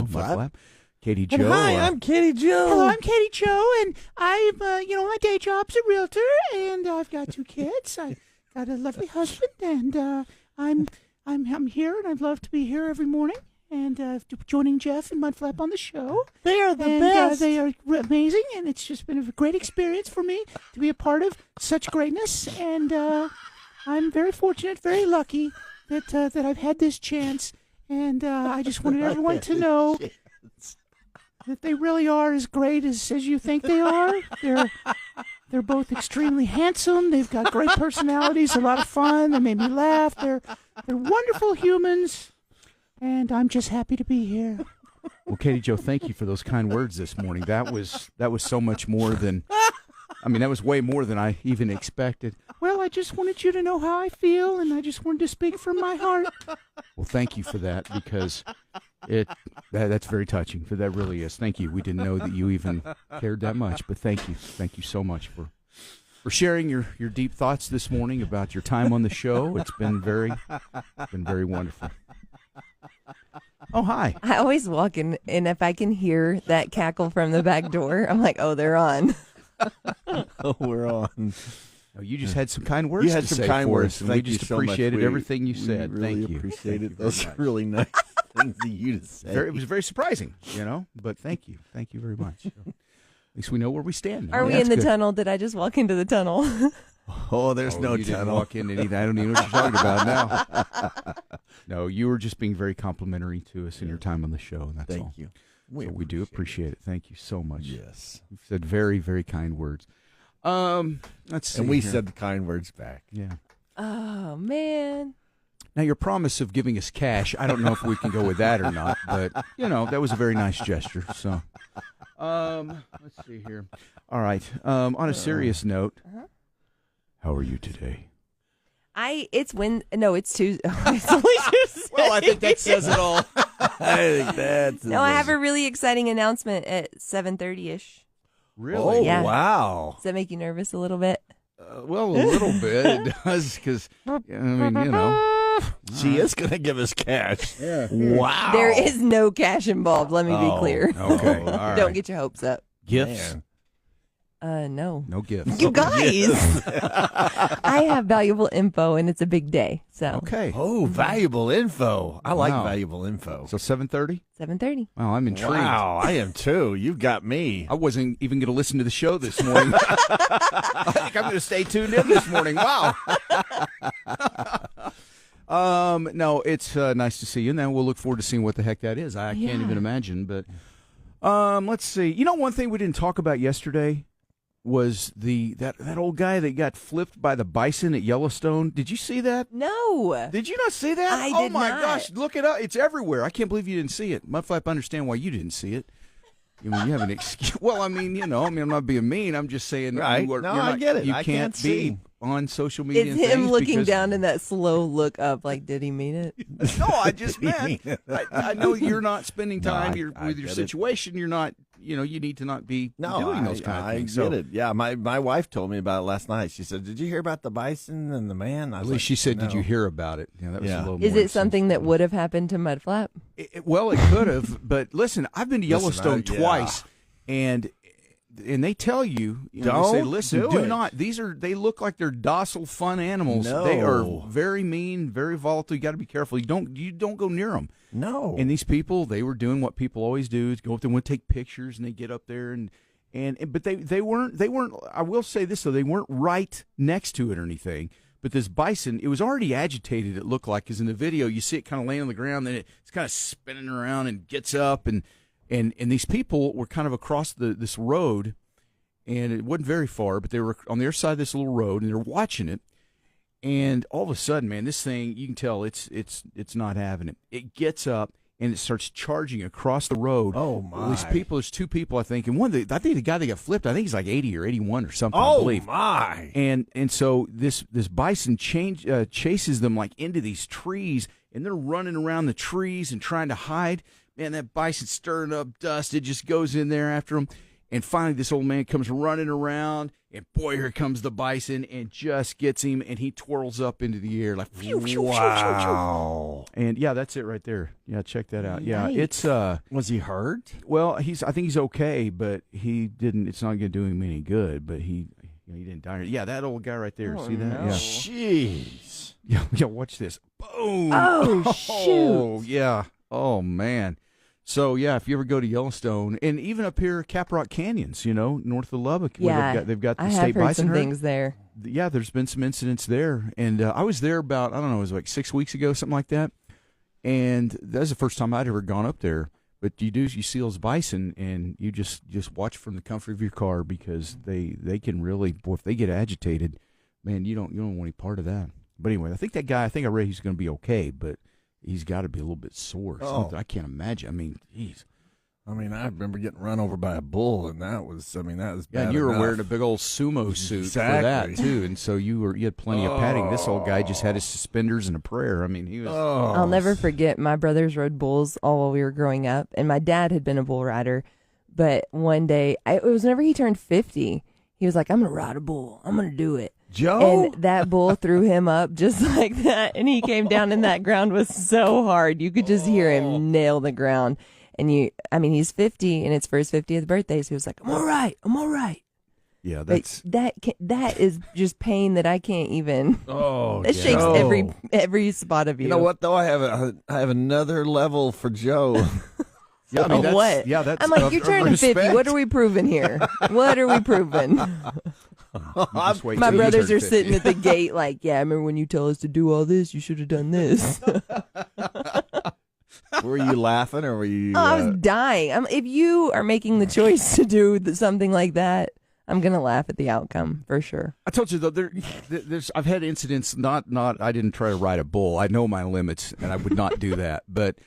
Mudflap. Katie And Jo. hi, I'm Katie Jo. Hello, I'm Katie Jo, and I'm, my day job's a realtor, and I've got 2 kids. I got a lovely husband, and I'm here, and I'd love to be here every morning, and joining Jeff and Mudflap on the show. They are the best. They are amazing, and it's just been a great experience for me to be a part of such greatness, and I'm very fortunate, very lucky that I've had this chance, and I just wanted everyone to know that they really are as great as you think they are. They're both extremely handsome. They've got great personalities, a lot of fun. They made me laugh. They're wonderful humans, and I'm just happy to be here. Well, Katie Jo, thank you for those kind words this morning. That was so much more than, that was way more than I even expected. Well, I just wanted you to know how I feel, and I just wanted to speak from my heart. Well, thank you for that, because that's very touching. For that really is. Thank you. We didn't know that you even cared that much, but thank you so much for sharing your deep thoughts this morning about your time on the show. It's been very wonderful. Oh, hi. I always walk in, and if I can hear that cackle from the back door, I'm like, oh, they're on. Oh, we're on. Oh, you just had some kind words. You had to some say kind for words. us, and Thank we just you so much. appreciated everything you said. We really Thank you. appreciate it. Thank you very Those are much. really nice things for you to say. It was very surprising, but thank you. Thank you very much. At least we know where we stand. Are we in the tunnel? Did I just walk into the tunnel? Oh, there's no you didn't tunnel. walk into anything. I don't even know what you're talking about now. No, you were just being very complimentary to us in your time on the show, and that's all. Thank you. We do appreciate it. Thank you so much. Yes. You've said very, very kind words. Let's see. And we here. said the kind words back. Yeah. Oh, man. Now, your promise of giving us cash, I don't know if we can go with that or not, but, that was a very nice gesture. So, let's see here. All right. On a serious note, how are you today? It's Tuesday. It's only Tuesday. Well, I think that says it all. I think that's No, I have a really exciting announcement at 7:30ish. Really? Oh, Yeah. wow. Does that make you nervous a little bit? Well, a little bit. It does, because, She is going to give us cash. Yeah. Wow. There is no cash involved. Let me be clear. Okay. All right. Don't get your hopes up. Gifts? Man. No. No gifts. You guys. I have valuable info, and it's a big day. So Okay. Oh, valuable info. I like Wow. valuable info. So 7:30? 7:30. Wow, I'm intrigued. Wow, I am too. You've got me. I wasn't even going to listen to the show this morning. I think I'm going to stay tuned in this morning. Wow. No, it's nice to see you, and then we'll look forward to seeing what the heck that is. I can't even imagine, but let's see. One thing we didn't talk about yesterday was that old guy that got flipped by the bison at Yellowstone. Did you see that? No. Did you not see that? I oh did my not. gosh, look it up. It's everywhere. I can't believe you didn't see it. Mudflap, I understand why you didn't see it. You have an excuse. Well, I'm not being mean. I'm just saying. Right. You're No, not, I get it. You I can't can't be see. on social media. It's and him things looking because- down in that slow look up like, did he mean it? No, I just meant. I know you're not spending No, time I with your get it. situation. You're not. You need to not be No, doing those kind of I things. get it. Yeah, my wife told me about it last night. She said, "Did you hear about the bison and the man?" I At was least like, she said, no. "Did you hear about it?" Yeah, that was Yeah. a little. Is more it something that would have happened to Mudflap? Well, it could have, but listen, I've been to Yellowstone yeah. twice, and they tell you, they say, Don't listen, do do it. not. They look like they're docile, fun animals. No. They are very mean, very volatile. You got to be careful. You don't go near them. No. And these people, they were doing what people always do: is go up there and take pictures, and they get up there but they weren't. I will say this though, they weren't right next to it or anything. But this bison, it was already agitated. It looked like, because in the video you see it kind of laying on the ground, then it's kind of spinning around and gets up, and these people were kind of across this road, and it wasn't very far, but they were on the other side of this little road, and they're watching it. And all of a sudden, man, this thing, you can tell it's not having it. It gets up and it starts charging across the road. Oh, my. Well, there's 2 people, I think, and I think the guy that got flipped, I think he's like 80 or 81 or something. I Oh, believe. my. And so this bison chases them like into these trees, and they're running around the trees and trying to hide. Man, that bison stirring up dust. It just goes in there after them. And finally, this old man comes running around, and boy, here comes the bison, and just gets him, and he twirls up into the air like, phew, phew, Wow. phew, phew. And yeah, that's it right there. Yeah, check that out. Yeah, it's Was he hurt? well, I think he's okay, but he didn't. It's not going to do him any good. But he didn't die. Yeah, that old guy right there. Oh, See that? no. Yeah. Jeez. Yeah. Watch this. Boom. Oh, Oh, yeah. Oh man. So yeah, if you ever go to Yellowstone and even up here, Caprock Canyons, north of Lubbock, where they've got the I state have heard bison some herd. things there. Yeah, there's been some incidents there, and I was there about I don't know, it was like 6 weeks ago, something like that. And that's the first time I'd ever gone up there. But you see those bison, and you just watch from the comfort of your car because they can really, boy, if they get agitated, man, you don't want any part of that. But anyway, I think I read he's going to be okay, but he's got to be a little bit sore. Oh. I can't imagine. I mean, geez. I remember getting run over by a bull, and that was Yeah, bad and you were enough. wearing a big old sumo suit for Exactly. that too, and so you had plenty of padding. This old guy just had his suspenders and a prayer. I mean, he was. Oh. I'll never forget my brothers rode bulls all while we were growing up, and my dad had been a bull rider. But one day, it was whenever he turned 50, he was like, I'm going to ride a bull. I'm going to do it. Joe? And that bull threw him up just like that, and he came down, and that ground was so hard. You could just hear him nail the ground. And he's 50, and it's for his 50th birthday, so he was like, I'm all right. Yeah, But that is just pain that I can't even. Oh, It shakes Joe. every spot of you. You know what, though? I have another level for Joe. Yeah, I mean, that's, what? Yeah, that's. I'm like, of- you're of turning 50. respect. What are we proving here? What are we proving? Just wait My till you brothers turn are 50. sitting at the gate like, yeah, I remember when you tell us to do all this, you should have done this. Were you laughing, or were you... Oh, I was dying. If you are making the choice to do something like that, I'm going to laugh at the outcome for sure. I told you though, there's I've had incidents. Not I didn't try to ride a bull. I know my limits, and I would not do that. But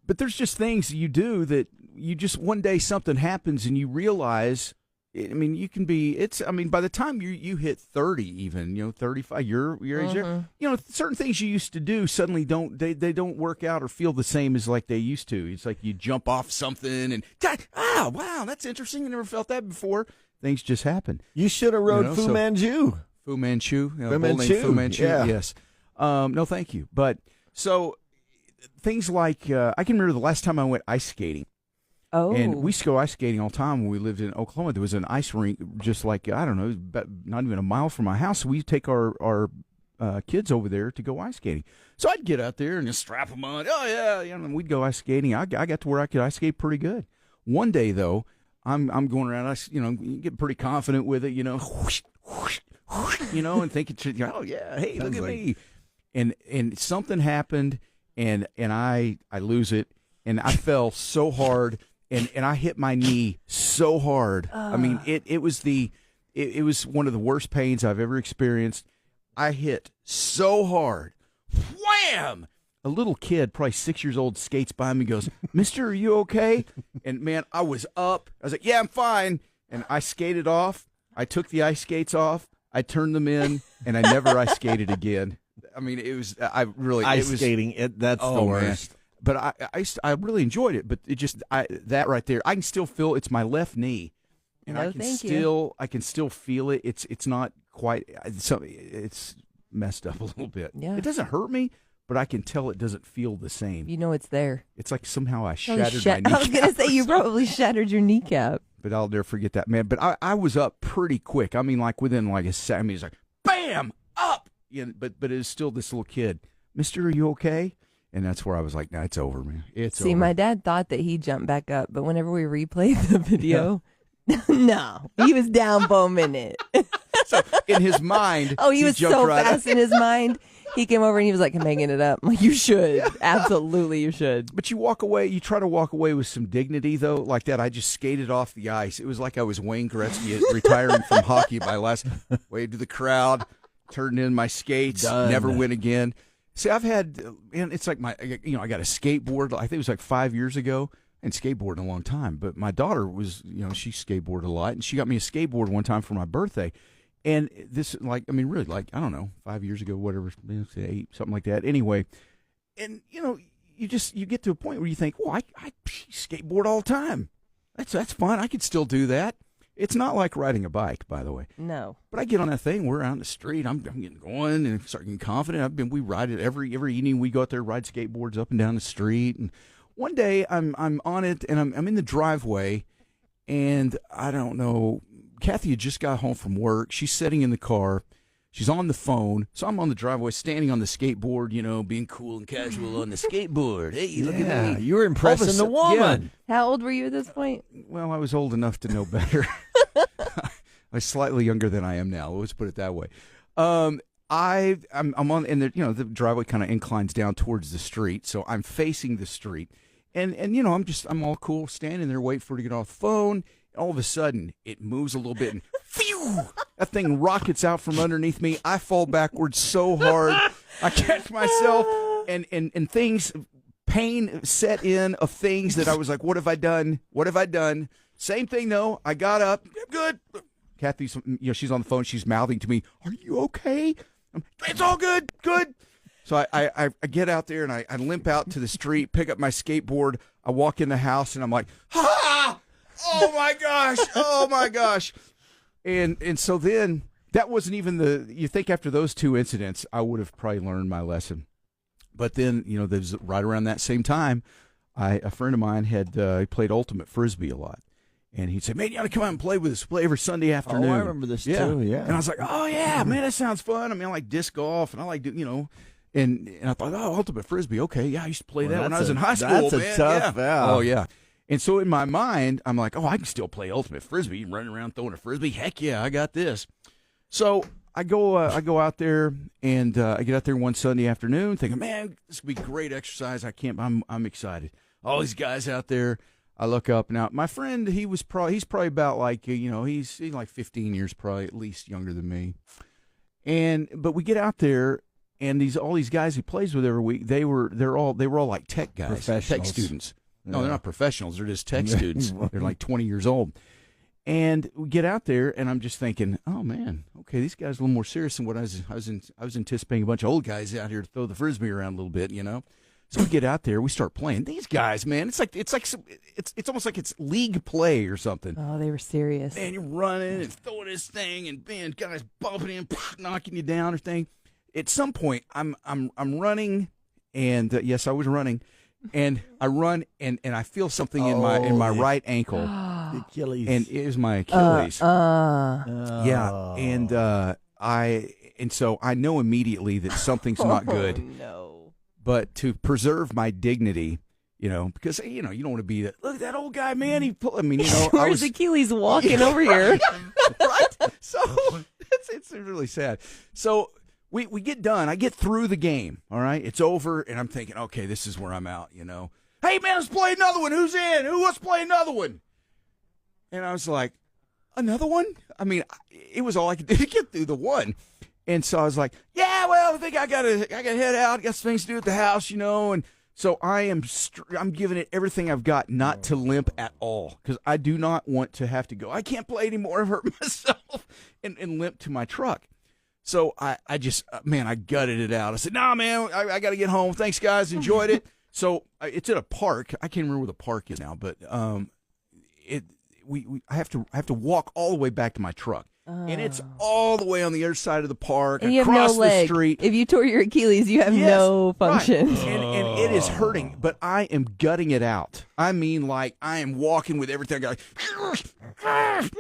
there's just things you do that you just one day something happens and you realize. I mean, you can be. By the time you hit 30, even 35, your age, certain things you used to do suddenly they don't work out or feel the same as like they used to. It's like you jump off something and wow, that's interesting. I never felt that before. Things just happen. You should have rode Fu Manchu. Fu Manchu, Fu a bull named Manchu, Fu Manchu. yeah. Yes. No, thank you. But so things like I can remember the last time I went ice skating. Oh. And we used to go ice skating all the time when we lived in Oklahoma. There was an ice rink just like, I don't know, about not even a mile from my house. So we take our kids over there to go ice skating. So I'd get out there and just strap them on. Oh, yeah. And we'd go ice skating. I got to where I could ice skate pretty good. One day, though, I'm going around, you get pretty confident with it, whoosh, whoosh, whoosh, and thinking, oh, yeah, hey, look at me. And something happened, and I lose it, and I fell so hard. And I hit my knee so hard. I mean, it was one of the worst pains I've ever experienced. I hit so hard, wham! A little kid, probably 6 years old, skates by me and goes, "Mister, are you okay?" And man, I was up. I was like, "Yeah, I'm fine." And I skated off. I took the ice skates off. I turned them in, and I never ice skated again. I mean, Ice skating, that's the worst. Man. But I really enjoyed it. But it just that right there, I can still feel it's my left knee, and No, I can still feel it. It's not quite. It's messed up a little bit. Yeah. It doesn't hurt me, but I can tell it doesn't feel the same. You know it's there. It's like somehow I Probably shattered my kneecap. I was going to say you probably shattered your kneecap. But I'll never forget that, man. But I was up pretty quick. I mean, like within like a second. I mean, it's like bam, up. But it was still this little kid. Mister, are you okay? And that's where I was like, nah, it's over, man. It's over. See, my dad thought that he jumped back up, but whenever we replayed the video, no, he was down for a minute. So in his mind, He was jumped so right fast in his mind. He came over and he was like, I'm hanging it up. I'm like, you should. Absolutely, you should. But you walk away, you try to walk away with some dignity, though, like that. I just skated off the ice. It was like I was Wayne Gretzky retiring from hockey by last wave to the crowd, turned in my skates, Done. never win again. See, I've had, and it's like I got a skateboard. I think it was like 5 years ago. I hadn't skateboarded in a long time, but my daughter was, she skateboarded a lot, and she got me a skateboard one time for my birthday. And this, really, I don't know, 5 years ago, whatever, 8, something like that. Anyway, and, you get to a point where you think, well, I skateboard all the time. That's fun. I could still do that. It's not like riding a bike, by the way. No. But I get on that thing. We're out in the street. I'm getting going and start getting confident. We ride it every evening. We go out there, ride skateboards up and down the street. And one day I'm on it and I'm in the driveway, and I don't know. Kathy had just got home from work. She's sitting in the car. She's on the phone. So I'm on the driveway, standing on the skateboard, being cool and casual on the skateboard. Hey, look at me. You were impressing the woman. Yeah. How old were you at this point? Well, I was old enough to know better. I was slightly younger than I am now. Let's put it that way. I'm on, and the driveway kind of inclines down towards the street, so I'm facing the street, and I'm all cool, standing there waiting for her to get off the phone. All of a sudden, it moves a little bit, and phew, that thing rockets out from underneath me. I fall backwards so hard. I catch myself, and things, pain set in of things that I was like, what have I done? What have I done? Same thing, though. I got up. I'm good. Kathy's, she's on the phone. She's mouthing to me, are you okay? It's all good. Good. So I get out there, and I limp out to the street, pick up my skateboard. I walk in the house, and I'm like, ha! Oh my gosh! Oh my gosh! And so then that wasn't even you think after those two incidents, I would have probably learned my lesson. But then, there's right around that same time, a friend of mine had played ultimate frisbee a lot. And he'd say, man, you ought to come out and play with us. Play every Sunday afternoon. Oh, I remember this too, yeah. And I was like, oh, yeah, man, that sounds fun. I mean, I like disc golf, and I like, and I thought, oh, ultimate frisbee, okay, yeah, I used to play that when I was in high school, that's man. A tough, yeah. Oh, yeah. And so in my mind, I'm like, oh, I can still play ultimate frisbee, running around throwing a frisbee. Heck yeah, I got this. So I go out there, and I get out there one Sunday afternoon, thinking, man, this would be great exercise. I'm excited. All these guys out there. I look up now. My friend, he's probably about like he's like 15 years probably at least younger than me. But we get out there, and all these guys he plays with every week, they were all like tech guys, tech students. No, they're not professionals. They're just tech students. They're like 20 years old. And we get out there, and I'm just thinking, oh man, okay, these guys are a little more serious than what I was anticipating. A bunch of old guys out here to throw the frisbee around a little bit, So we get out there, we start playing. These guys, man, it's almost like it's league play or something. Oh, they were serious. Man, you're running and throwing this thing, and man, guys bumping in, knocking you down or thing. At some point, I'm running, and yes, I was running, and I run, and I feel something in my right ankle, the Achilles, and it was my Achilles. Yeah, and so I know immediately that something's not good. No. But to preserve my dignity, because you don't want to be look at that old guy, man. Where's Achilles walking over here? Right? So it's really sad. So we get done. I get through the game. All right, it's over, and I'm thinking, okay, this is where I'm out. Hey man, let's play another one. Who's in? Who wants to play another one? And I was like, another one? I mean, it was all I could do to get through the one. And so I was like, yeah, well, I think I gotta head out. Got some things to do at the house, And so I'm giving it everything I've got not to limp at all, because I do not want to have to go, I can't play anymore, I've hurt myself, and limp to my truck. So I just, man, I gutted it out. I said, nah, man, I got to get home. Thanks, guys. Enjoyed it. So it's at a park. I can't remember where the park is now, but I have to walk all the way back to my truck. And it's all the way on the other side of the park, and across you have no leg. The street. If you tore your Achilles, you have no function. Right. And it is hurting, but I am gutting it out. I mean, like, I am walking with everything.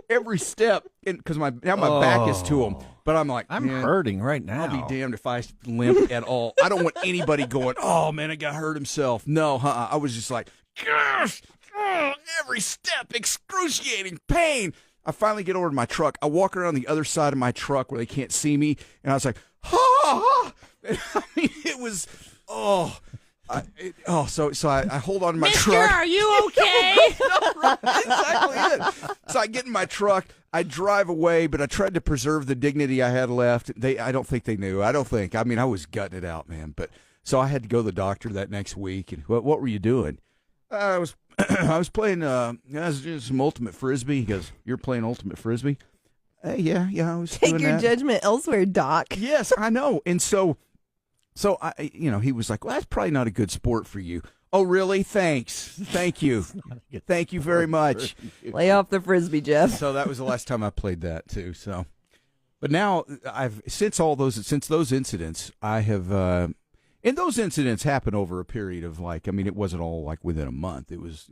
Every step, because my back is to them. But I'm like, I'm hurting right now. I'll be damned if I limp at all. I don't want anybody going, oh, man, I got hurt himself. No, I was just like, gosh, every step, excruciating pain. I finally get over to my truck. I walk around the other side of my truck where they can't see me, and I was like, ha! And I mean, it was, so I hold on to my truck. Mister, are you okay? Exactly it. So I get in my truck. I drive away, but I tried to preserve the dignity I had left. I don't think they knew. I mean, I was gutting it out, man. But so I had to go to the doctor that next week. And what were you doing? I was playing. I was doing some ultimate frisbee. He goes, "You're playing ultimate frisbee?" Yeah, I was. Take doing your that. judgment elsewhere, Doc. Yes, I know. And so I, he was like, "Well, that's probably not a good sport for you." Oh, really? Thanks. Thank you. Thank you very much. Lay off the Frisbee, Jeff. So that was the last time I played that too. So, but now since those incidents, I have, and those incidents happen over a period of it wasn't all like within a month. It was,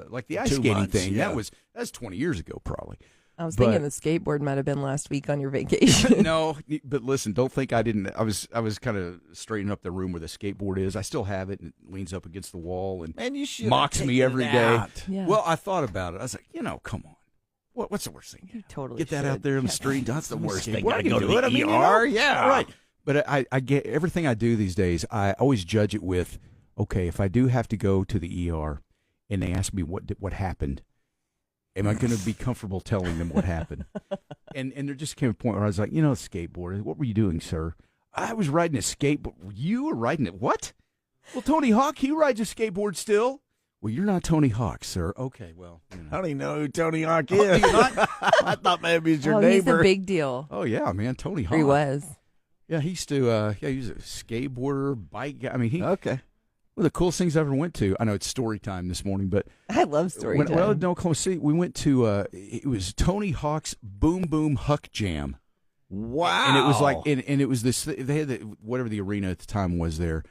like the ice 2 skating months, thing. yeah. That's 20 years ago, probably. I was thinking the skateboard might have been last week on your vacation. No, but listen, don't think I didn't. I was kind of straightening up the room where the skateboard is. I still have it, and it leans up against the wall and Man, you should mocks me every day. out. Yeah. Well, I thought about it. I was like, come on. What's the worst thing? You totally Get that should. out there in the street. That's the worst thing. Gotta I can go to do the it. I mean, ER, yeah. Right. But I get everything I do these days. I always judge it with, okay, if I do have to go to the ER, and they ask me what happened, am I going to be comfortable telling them what happened? And there just came a point where I was like, skateboard. What were you doing, sir? I was riding a skateboard. You were riding it. What? Well, Tony Hawk, he rides a skateboard still. Well, you're not Tony Hawk, sir. Okay, well. I don't even know who Tony Hawk Oh, is. do you not? I thought maybe he's your He's neighbor. a big deal. Oh, yeah, man. Tony Hawk. He was. Yeah, he used to, he was a skateboarder, bike guy. I mean, Okay. one of the coolest things I ever went to. I know it's story time this morning, but I love story time. Well, no, Oklahoma City, we went to, it was Tony Hawk's Boom Boom Huck Jam. Wow. And it was like, and it was this, they had whatever the arena at the time was there.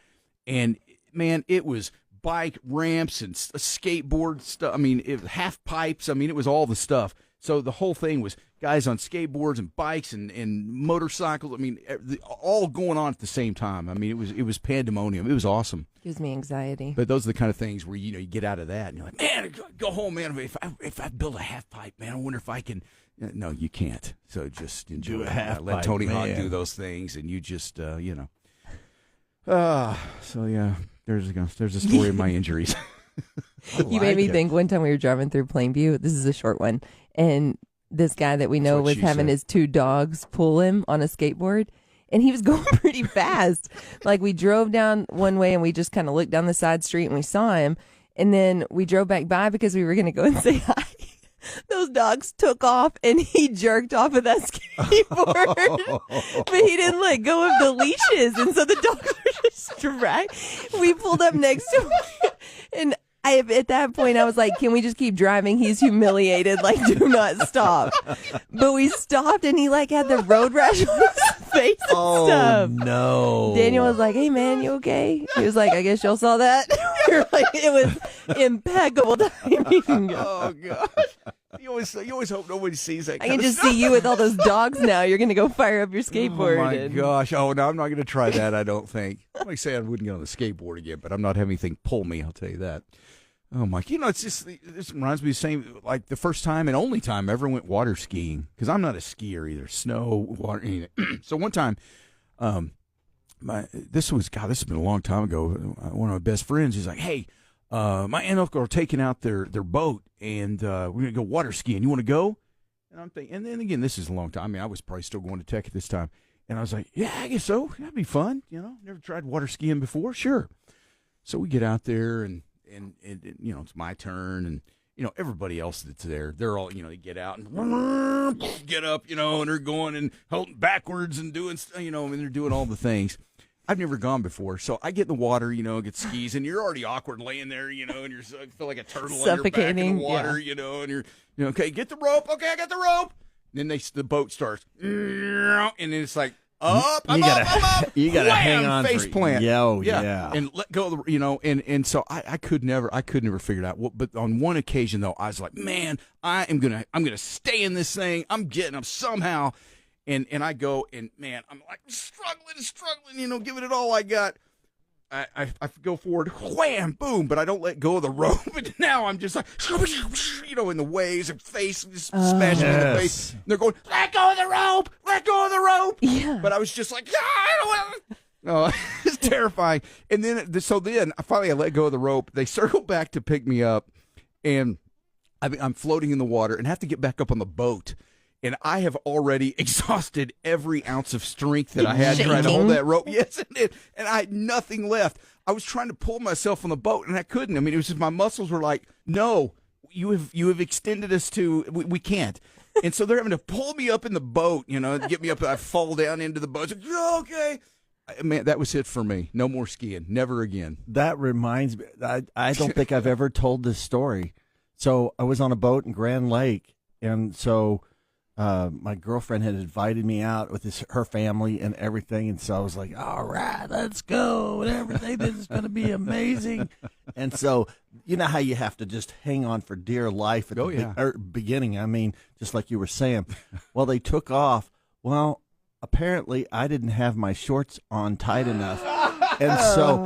And man, it was bike ramps and skateboard stuff. I mean, half pipes. I mean, it was all the stuff. So the whole thing was guys on skateboards and bikes and motorcycles. I mean, all going on at the same time. I mean, it was pandemonium. It was awesome. Gives me anxiety. But those are the kind of things where you get out of that and you're like, man, go home, man. If I build a half pipe, man, I wonder if I can. No, you can't. So just enjoy a half Let pipe, Tony Hawk man. do those things, and you just So yeah, there's a story of my injuries. You made me think one time we were driving through Plainview. This is a short one. And this guy that we know what was she having said. his 2 dogs pull him on a skateboard. And he was going pretty fast. Like we drove down one way and we just kind of looked down the side street and we saw him. And then we drove back by because we were going to go and say hi. Those dogs took off and he jerked off of that skateboard. But he didn't let go of the leashes. And so the dogs were just dragged. We pulled up next to him. And at that point, I was like, can we just keep driving? He's humiliated. Like, do not stop. But we stopped and he had the road rash on his face and Oh, stuff. no. Daniel was like, hey, man, you okay? He was like, I guess y'all saw that. We were like, it was impeccable timing. Oh gosh, you always hope nobody sees that. I can just see you with all those dogs now. You're going to go fire up your skateboard. Oh my and- gosh! Oh no, I'm not going to try that. I don't think. I might say I wouldn't get on the skateboard again, but I'm not having anything pull me. I'll tell you that. Oh my! It's just this reminds me of the same like the first time and only time I ever went water skiing because I'm not a skier either. Snow, water, anything. So one time, this has been a long time ago. One of my best friends is like, hey. My aunt and uncle are taking out their boat, and we're going to go water skiing. You want to go? And I'm thinking, and then again, this is a long time. I mean, I was probably still going to Tech at this time. And I was like, yeah, I guess so. That'd be fun. Never tried water skiing before. Sure. So we get out there, and it's my turn, and, everybody else that's there, they're all, they get out and get up, and they're going and holding backwards and doing, and they're doing all the things. I've never gone before, so I get in the water, get skis, and you're already awkward laying there, and you feel like a turtle on your back in the water, and you're, okay, get the rope. Okay, I got the rope. And then the boat starts, and then it's like, up, I'm up. You gotta Wham, hang on. face plant. Yeah. And let go of the, and so I could never figure it out. But on one occasion though, I was like, man, I'm gonna stay in this thing. I'm getting up somehow. And I go, and man, I'm like struggling, giving it all I got. I go forward, wham, boom, but I don't let go of the rope. And now I'm just like, in the waves, and face just smashing in the face. And they're going, let go of the rope. Yeah. But I was just like, I don't want to. Oh, it's terrifying. And then finally I let go of the rope. They circle back to pick me up, and I'm floating in the water and have to get back up on the boat. And I have already exhausted every ounce of strength that I had trying to hold that rope. Yes, it did. And I had nothing left. I was trying to pull myself on the boat, and I couldn't. I mean, it was just my muscles were like, no, you have extended us to, we can't. And so they're having to pull me up in the boat, get me up. I fall down into the boat. It's like, okay. Man, that was it for me. No more skiing. Never again. That reminds me, I don't think I've ever told this story. So I was on a boat in Grand Lake, and so my girlfriend had invited me out with her family and everything, and so I was like, all right, let's go, and everything, this is going to be amazing. And so you know how you have to just hang on for dear life at the beginning, I mean, just like you were saying. Well, they took off. Well, apparently I didn't have my shorts on tight enough, and so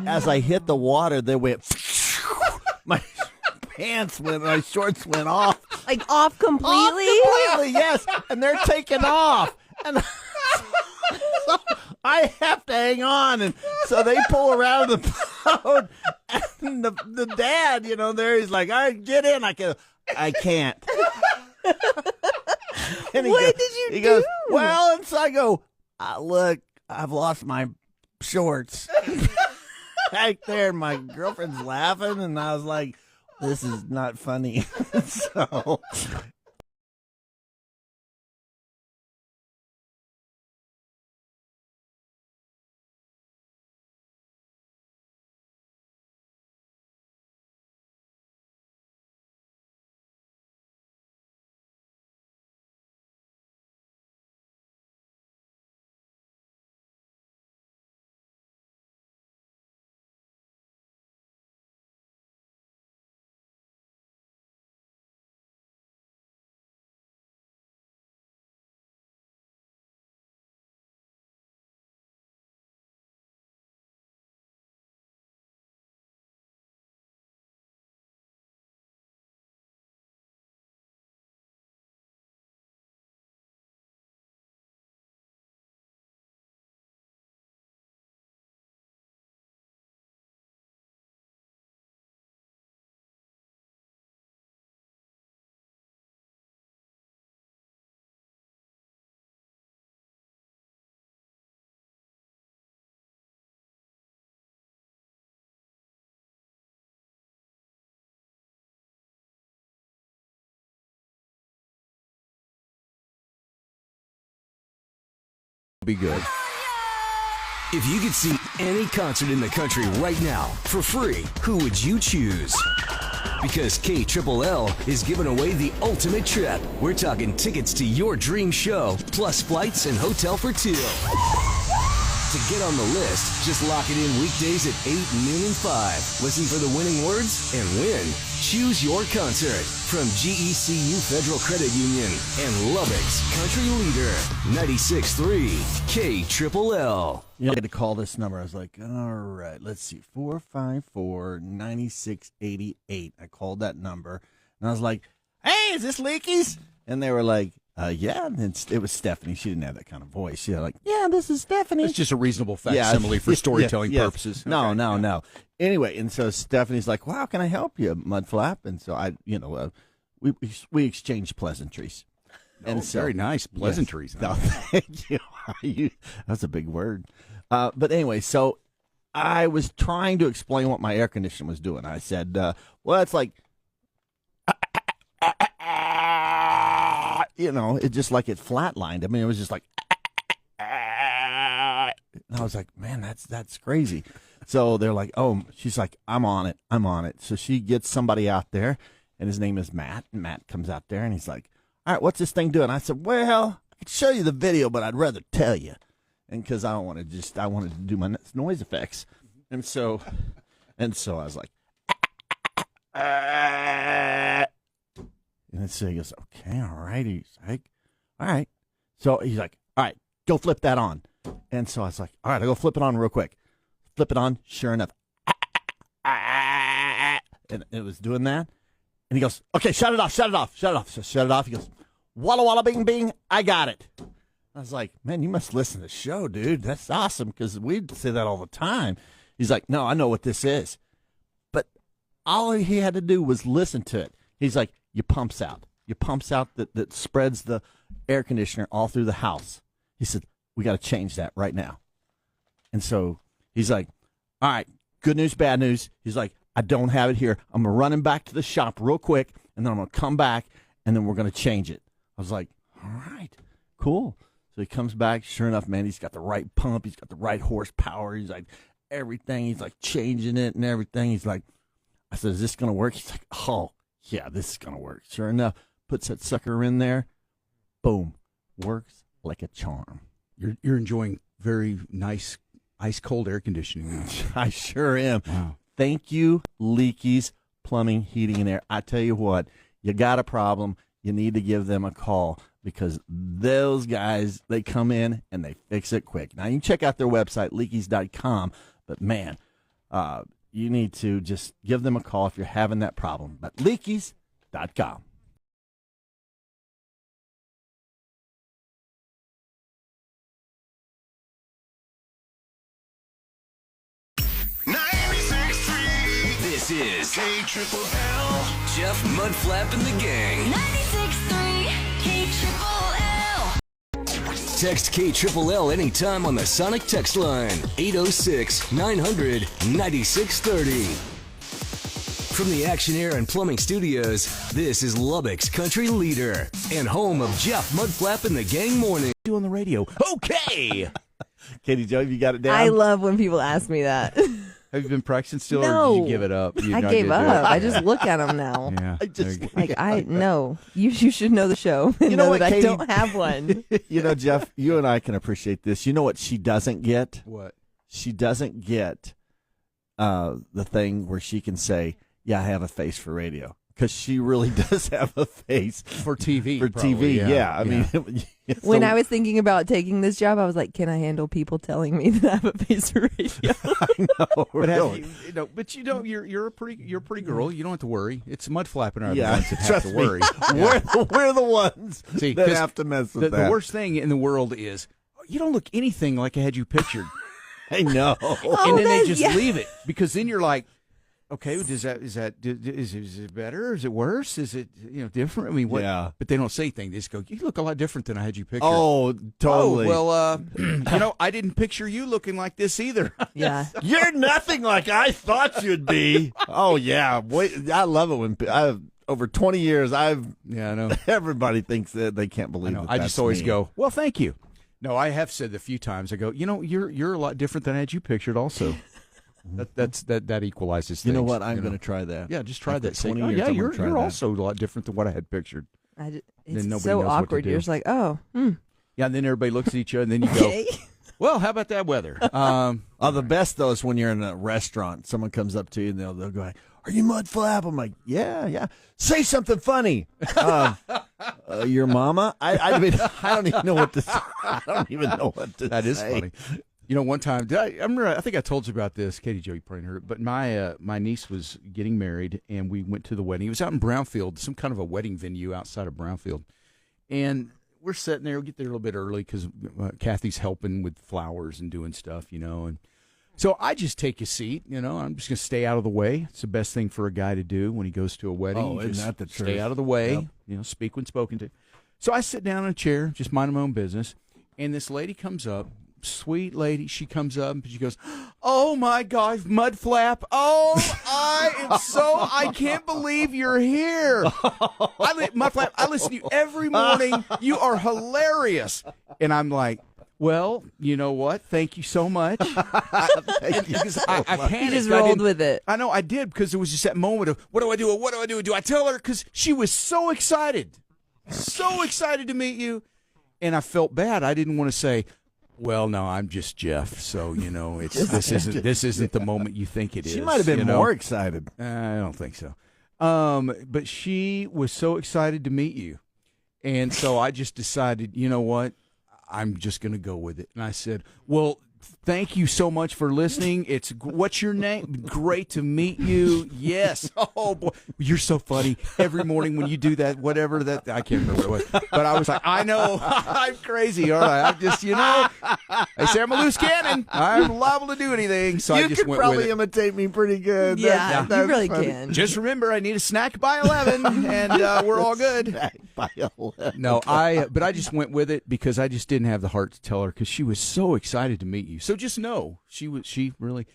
as I hit the water, they went, my shorts went off. Like off completely? Off completely, yes. And they're taking off. And so I have to hang on. And so they pull around the boat. And the dad, there, he's like, all right, get in. I can't. And What did you do? He goes, well, and so I go, look, I've lost my shorts. Right there. My girlfriend's laughing. And I was like, this is not funny. So Be good. If you could see any concert in the country right now for free, who would you choose? Because KLLL is giving away the ultimate trip. We're talking tickets to your dream show, plus flights and hotel for two. To get on the list, just lock it in weekdays at 8, noon, and 5. Listen for the winning words and win. Choose your concert from GECU Federal Credit Union and Lubbock's country leader, 96.3 KLLL. I had to call this number. I was like, all right, let's see, 454-9688. I called that number, and I was like, hey, is this Leakey's? And they were like, yeah, and it was Stephanie. She didn't have that kind of voice. She had like, yeah, this is Stephanie. It's just a reasonable facsimile for storytelling purposes. No, no. Anyway, and so Stephanie's like, wow, can I help you, Mudflap? And so we exchanged pleasantries. And so, very nice pleasantries. Yes. No, thank you. That's a big word. But anyway, so I was trying to explain what my air conditioner was doing. I said, well, it's like, it just like it flatlined. I mean, it was just like, and I was like, man, that's crazy. So they're like, oh, she's like, I'm on it. So she gets somebody out there, and his name is Matt. And Matt comes out there, and he's like, all right, what's this thing doing? I said, well, I could show you the video, but I'd rather tell you. And because I wanted to do my noise effects. And so I was like, and so he goes, okay, all right. He's like, all right. So he's like, all right, go flip that on. And so I was like, all right, I'll go flip it on real quick. Flip it on. Sure enough. And it was doing that. And he goes, okay, shut it off. So shut it off. He goes, walla walla bing bing, I got it. I was like, man, you must listen to the show, dude. That's awesome, because we say that all the time. He's like, no, I know what this is. But all he had to do was listen to it. He's like, your pump's out. Your pump's out that spreads the air conditioner all through the house. He said, we got to change that right now. And so he's like, all right, good news, bad news. He's like, I don't have it here. I'm running back to the shop real quick, and then I'm going to come back, and then we're going to change it. I was like, all right, cool. So he comes back. Sure enough, man, he's got the right pump. He's got the right horsepower. He's like everything. He's like changing it and everything. He's like, I said, is this going to work? He's like, oh, yeah, this is going to work. Sure enough, puts that sucker in there. Boom. Works like a charm. You're enjoying very nice ice cold air conditioning now. I sure am. Wow. Thank you, Leakey's Plumbing, Heating, and Air. I tell you what, you got a problem, you need to give them a call because those guys, they come in and they fix it quick. Now, you can check out their website, leakeys.com, but, man, you need to just give them a call if you're having that problem. But leakeys.com. This is KLLL, Jeff Mudflap and the Gang. 96.3 KLLL. Text KLLL anytime on the Sonic text line, 806-900-9630. From the Action Air and Plumbing Studios, this is Lubbock's country leader and home of Jeff Mudflap and the Gang Morning. Do on the radio. Okay. Katie Jo, you got it down? I love when people ask me that. Have you been practicing still, No. or did you give it up? I gave up. I just look at them now. Yeah. I just No, you should know the show and You know know what, that Katie? I don't have one. You know, Jeff, you and I can appreciate this. You know what she doesn't get? What? She doesn't get the thing where she can say, yeah, I have a face for radio. Because she really does have a face For TV. for probably, TV. Yeah. I mean, When I was thinking about taking this job, I was like, can I handle people telling me that I have a face for radio? I know, But really. you're a pretty girl. You don't have to worry. It's mud flapping our Yeah, ones that have trust to me. worry. We're the ones See, that 'cause have to mess with The that. worst thing in the world is you don't look anything like I had you pictured, I know. and then they that's- just yeah. leave it because then you're like, okay, is it better? Is it worse? Is it different? I mean, what? Yeah. But they don't say anything. They just go, you look a lot different than I had you pictured. Oh, totally. Oh, well, I didn't picture you looking like this either. Yeah. You're nothing like I thought you'd be. Oh, yeah. Wait, I love it when over 20 years, Yeah, I know. everybody thinks that they can't I believe know. that I that's just always me. go, well, thank you. No, I have said a few times. I go, you're a lot different than I had you pictured. Also, that equalizes things. You know what? I'm going to try that. Yeah, just try After that. Say, 20 oh, years, yeah, I'm gonna you're try that. also a lot different than what I had pictured. It's nobody so knows what to awkward. do. You're just like, oh, Yeah, and then everybody looks at each other, and then you go, okay. well, how about that weather? The best, though, is when you're in a restaurant. Someone comes up to you, and they'll go, are you Mudflap? I'm like, yeah. Say something funny. Your mama? I mean, I don't even know what to say. I don't even know what to say. That is funny. One time, I think I told you about this. Katie Jo, you probably heard it, but my niece was getting married, and we went to the wedding. It was out in Brownfield, some kind of a wedding venue outside of Brownfield. And we're sitting there. We get there a little bit early because Kathy's helping with flowers and doing stuff, and so I just take a seat. I'm just going to stay out of the way. It's the best thing for a guy to do when he goes to a wedding. Oh, You isn't just that the stay truth? out of the way, speak when spoken to. So I sit down in a chair, just minding my own business, and this lady comes up. Sweet lady, she comes up and she goes, "Oh my God, Mudflap! Oh, I can't believe you're here, Mudflap. I listen to you every morning. You are hilarious." And I'm like, "Well, you know what? Thank you so much." Because I panicked. You just I rolled didn't- with it. I know I did because there was just that moment of what do I do? What do I do? Do I tell her? Because she was so excited to meet you, and I felt bad. I didn't want to say, "Well, no, I'm just Jeff." So this isn't the moment you think it is. She might have been more excited. I don't think so. But she was so excited to meet you, and so I just decided, you know what, I'm just going to go with it. And I said, "Well, thank you so much for listening. What's your name? Great to meet you." Yes. Oh boy, you're so funny. Every morning when you do that, whatever that, I can't remember what it was, but I was like, I know, I'm crazy. All right, I'm just, they say I'm a loose cannon. I'm liable to do anything. So I You just could went probably with it. imitate me pretty good. Yeah, you That's really funny. can. Just remember, I need a snack by 11, and we're all good. By 11. No, but I just went with it because I just didn't have the heart to tell her because she was so excited to meet you. So just know she really,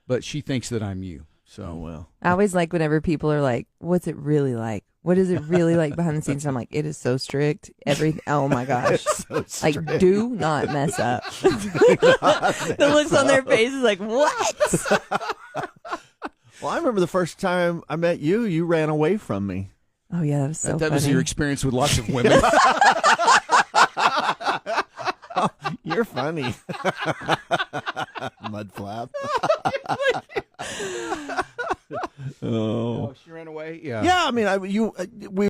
but she thinks that I'm you. So well. I always like whenever people are like, "What's it really like? What is it really like behind the scenes?" I'm like, "It is so strict. Oh my gosh, like do not mess up." The looks on their faces like, "What?" Well, I remember the first time I met you, you ran away from me. Oh yeah, that was so. that was funny. your experience with lots of women. You're funny. Mudflap. Oh, she ran away. Yeah. Yeah, I mean, we